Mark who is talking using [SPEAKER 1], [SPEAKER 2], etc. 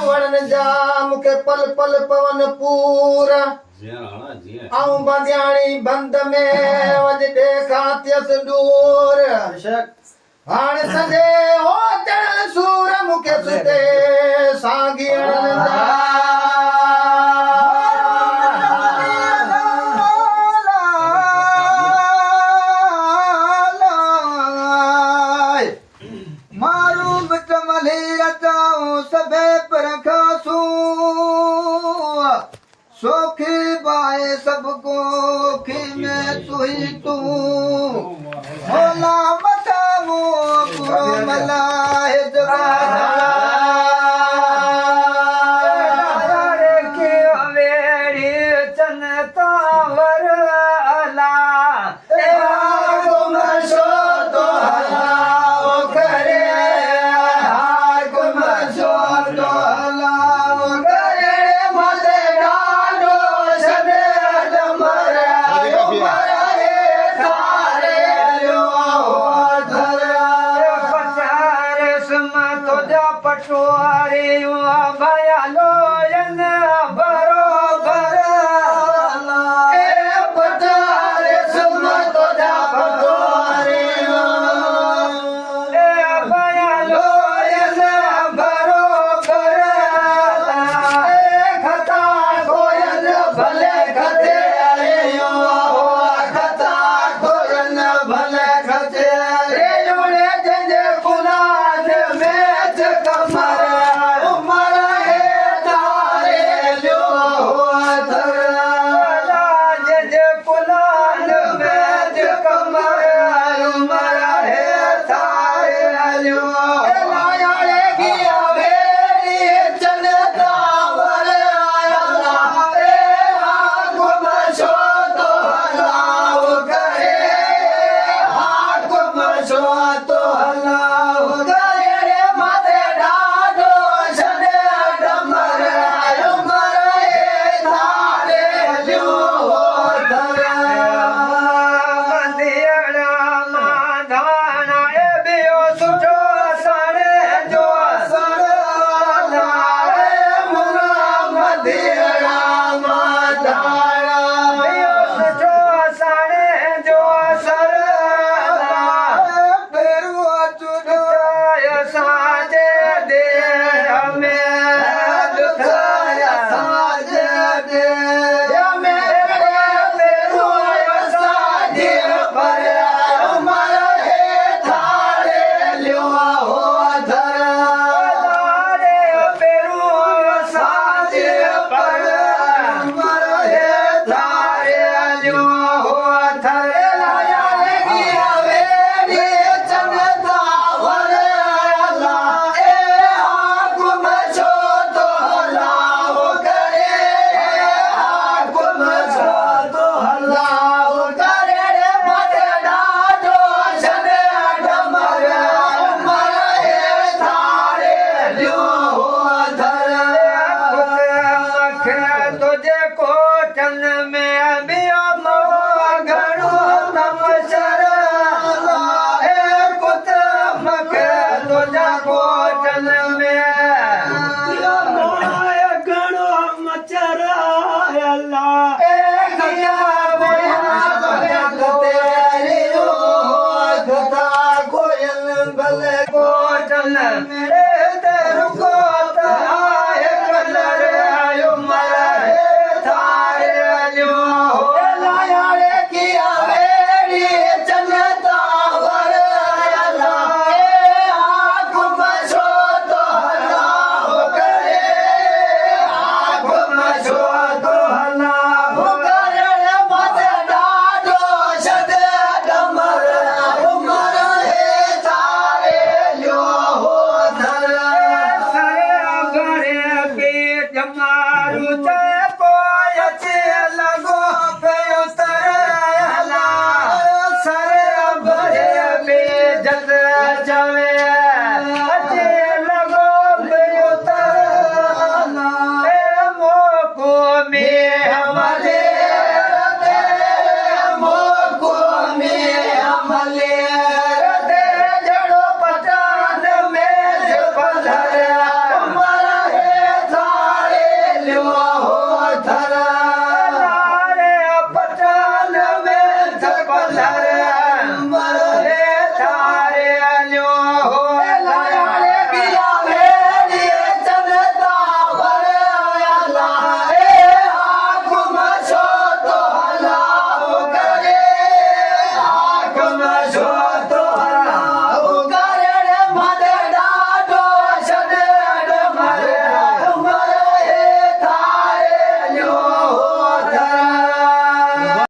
[SPEAKER 1] वड़न जा मुखे पल पल पवन पूरा आऊं बंदियाणी बंद में वज देखा त्यस दूर हाणे सजे हो चढ़ सूर मुखे सुते सागी अड़न जा
[SPEAKER 2] सोखी बाए सबको खी में तू ही तू होला मथा वो पूरो मलाए जवाना के अवेरी चनता वर अला ए गुम शो तो हलाओ करे गुम शो तो हलाओ करे मते पटवारी भया लोयन बरोबर पटारे सुम तुझा पटवारी भया लोयन बरोबर खता कोयन भले खते खता कोयन भले खते जमा